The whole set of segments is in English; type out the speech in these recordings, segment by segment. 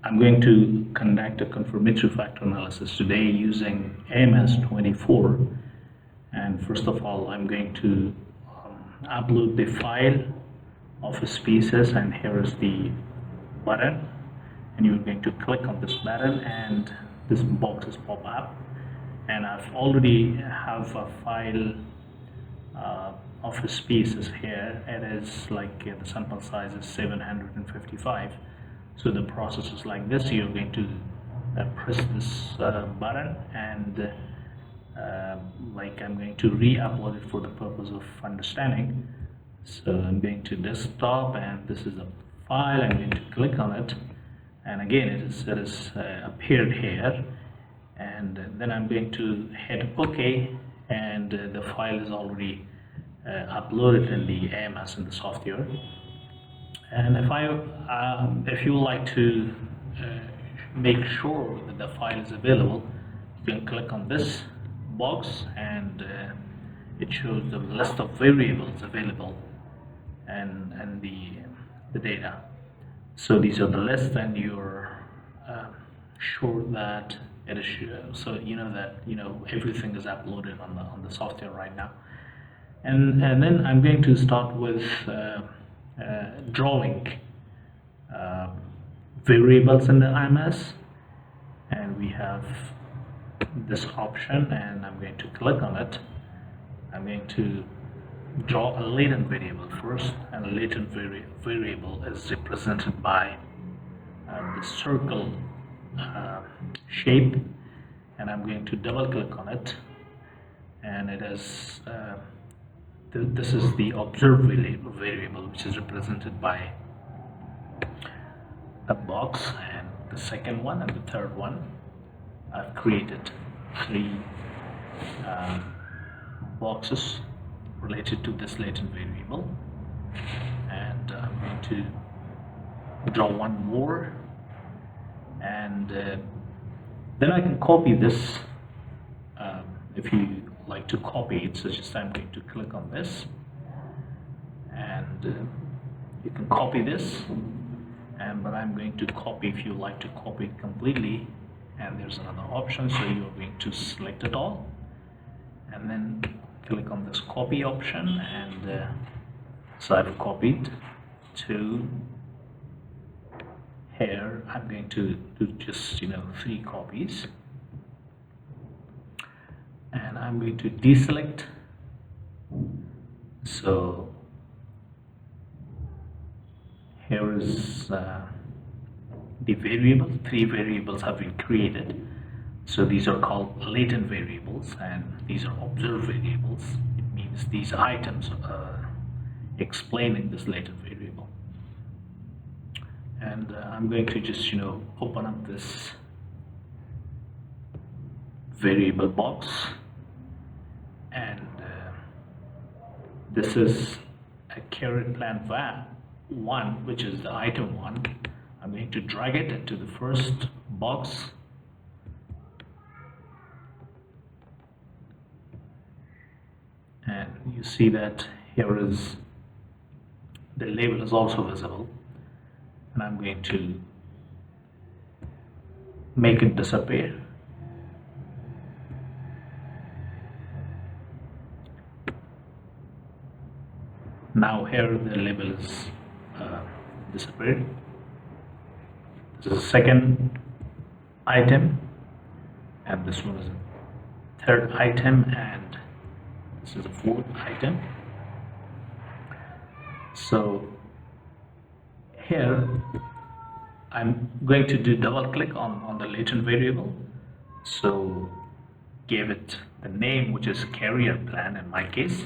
I'm going to conduct a confirmatory factor analysis today using AMOS 24. And first of all, I'm going to upload the file of a species, and here is the button, and you're going to click on this button and this box is pop up, and I've already have a file of a species here. It is like the sample size is 755. So the process is like this. You're going to press this button, and like I'm going to re-upload it for the purpose of understanding. So I'm going to desktop, and this is a file. I'm going to click on it, and again it is appeared here, and then I'm going to hit OK, and the file is already uploaded in the AMOS in the software. And if you would like to make sure that the file is available, you can click on this box, and it shows the list of variables available and the data. So these are the list, and you're sure that it is so you know that everything is uploaded on the software right now. And then I'm going to start with drawing variables in the AMOS, and we have this option, and I'm going to click on it. I'm going to draw a latent variable first, and a latent variable is represented by the circle shape, and I'm going to double click on it, and it is this is the observed variable, which is represented by a box, and the second one and the third one. I've created three boxes related to this latent variable, and I'm going to draw one more, and then I can copy this. If you like to copy it, so just I'm going to click on this, and you can copy this, but I'm going to copy, if you like to copy it completely, and there's another option, so you're going to select it all and then click on this copy option, and so I've copied to here. I'm going to do just 3 copies, and I'm going to deselect. So here is the variable. 3 variables have been created, so these are called latent variables, and these are observed variables. It means these items explaining this latent variable. And I'm going to just open up this variable box, and this is a carrier plan one, which is the item 1. I'm going to drag it into the first box, and you see that here is the label is also visible, and I'm going to make it disappear. Now here the label is disappeared. This is the second item, and this one is the third item, and this is the fourth item. So here I'm going to do double click on the latent variable, so give it the name, which is carrier plan in my case,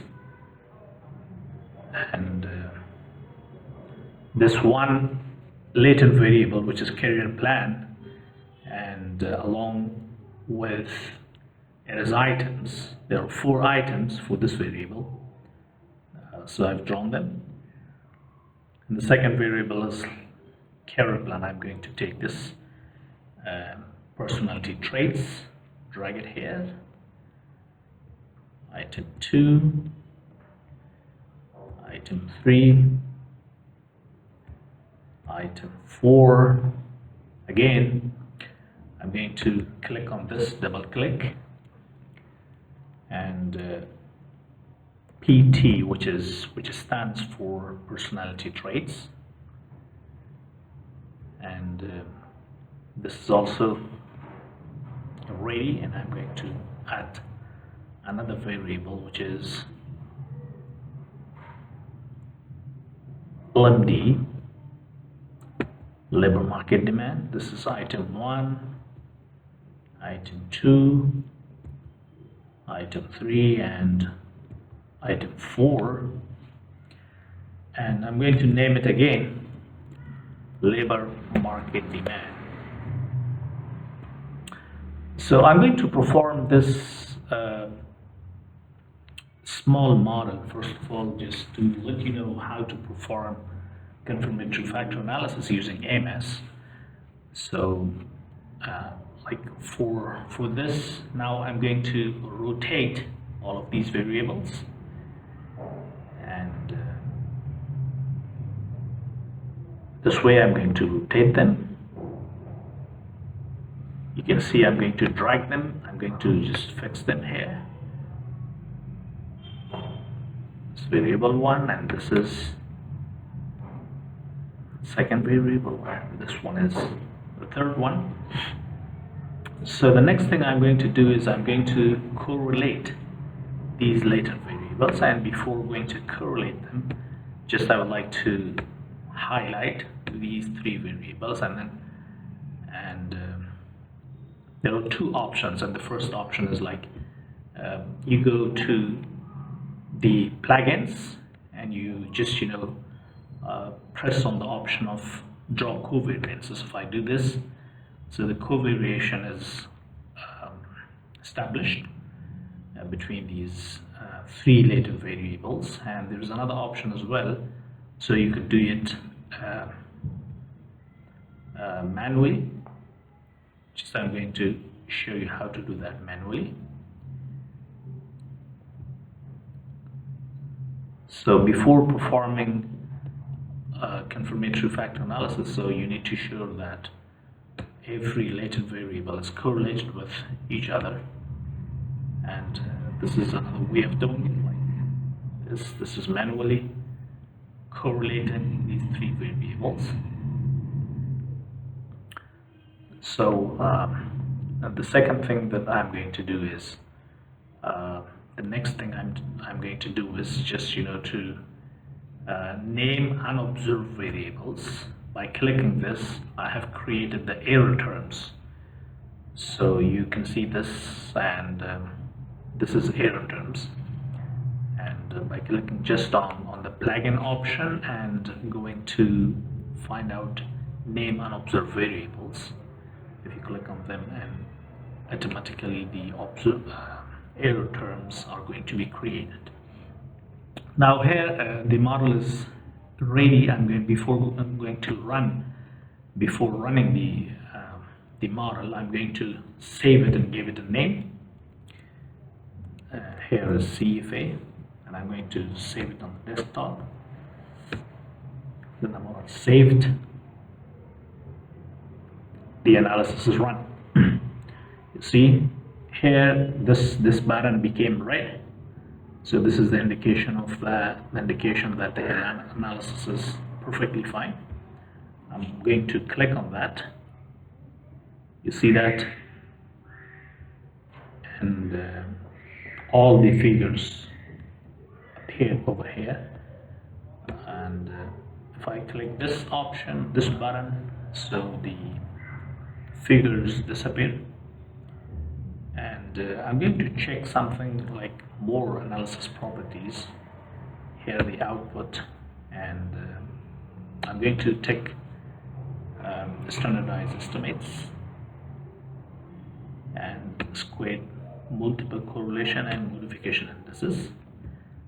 and this one latent variable, which is carrier plan, and along with its items, there are 4 items for this variable, so I've drawn them. And the second variable is carrier plan. I'm going to take this personality traits, drag it here, item 2, item 3, item 4, Again, I'm going to click on this, double click, and PT, which stands for personality traits, and this is also ready, and I'm going to add another variable, which is LMD, labor market demand. This is item 1, item 2, item 3, and item 4, and I'm going to name it again labor market demand. So I'm going to perform this small model first of all, just to let you know how to perform confirmatory factor analysis using AMOS. So like for this, now I'm going to rotate all of these variables, and this way I'm going to rotate them. You can see I'm going to drag them. I'm going to just fix them here. This variable 1, and this is second variable, and this one is the third one. So the next thing I'm going to do is I'm going to correlate these later variables, and before going to correlate them, just I would like to highlight these 3 variables, and there are 2 options, and the first option is like you go to the plugins and you just press on the option of draw covariances. So if I do this, so the covariation is established between these 3 later variables, and there's another option as well, so you could do it manually. Just I'm going to show you how to do that manually. So before performing confirmatory factor analysis, so you need to show that every latent variable is correlated with each other, and this is another way of doing it like this. This is manually correlating these 3 variables. So the second thing that I'm going to do is the next thing I'm going to do is just to name unobserved variables. By clicking this, I have created the error terms. So you can see this, and this is error terms. And by clicking just on the plugin option and going to find out name unobserved variables, if you click on them, and automatically the error terms are going to be created. Now here the model is ready. Before running the model, I'm going to save it and give it a name. Here is CFA, and I'm going to save it on the desktop. Then I'm all saved. The analysis is run. You see here this button became red, so this is the indication that the analysis is perfectly fine. I'm going to click on that. You see that, and all the figures appear over here, and if I click this option, this button, so the figures disappear. And I'm going to check something like more analysis properties. Here the output, and I'm going to take standardized estimates and squared multiple correlation and modification indices.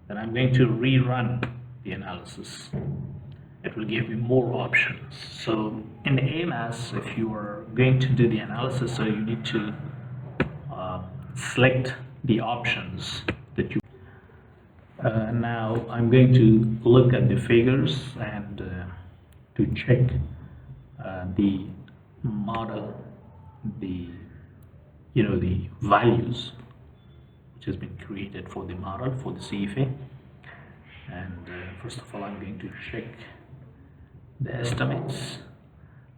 Then I'm going to rerun the analysis. It will give you more options. So in the AMOS, if you are going to do the analysis, so you need to select the options that you now I'm going to look at the figures and to check the model the the values which has been created for the model for the CFA. And first of all, I'm going to check the estimates.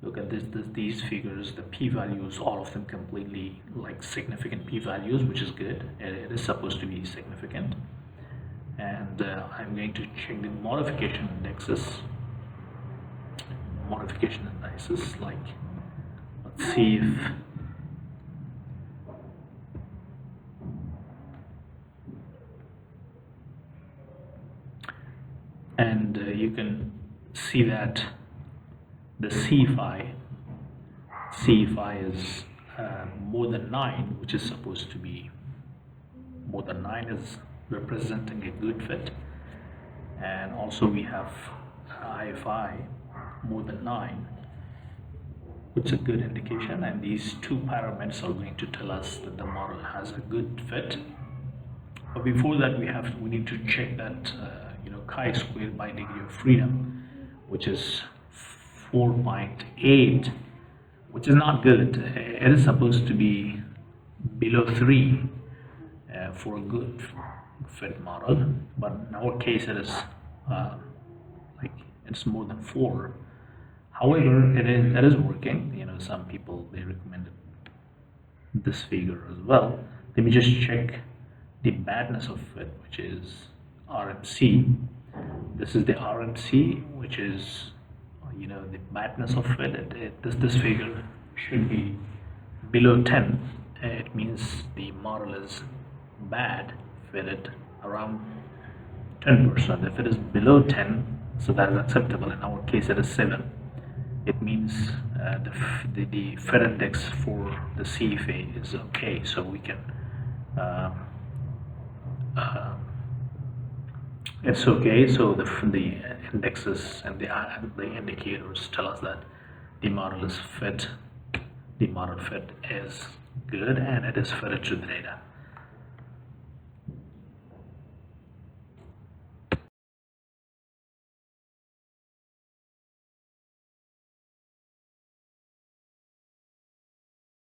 Look at these figures, the p-values, all of them completely like significant p-values, which is good. It is supposed to be significant. And I'm going to check the modification indexes. Like, let's see if and you can see that the C5 is more than 9, which is supposed to be more than 9 is representing a good fit. And also we have IFI more than 9, which is a good indication, and these two parameters are going to tell us that the model has a good fit. But before that, we need to check that chi-squared by degree of freedom, which is 4.8, which is not good. It is supposed to be below 3 for a good fit model, but in our case it is like it's more than 4. However, it is working. Some people, they recommended this figure as well. Let me just check the badness of fit, which is RMC. This is the RMC, which is the badness of fit. This figure should be below 10. It means the model is bad fitted around 10%. If it is below 10, so that is acceptable. In our case, it is 7. It means the fit index for the CFA is okay, so we can it's okay. So the indexes and the indicators tell us that the model is fit. The model fit is good, and it is fitted to the data.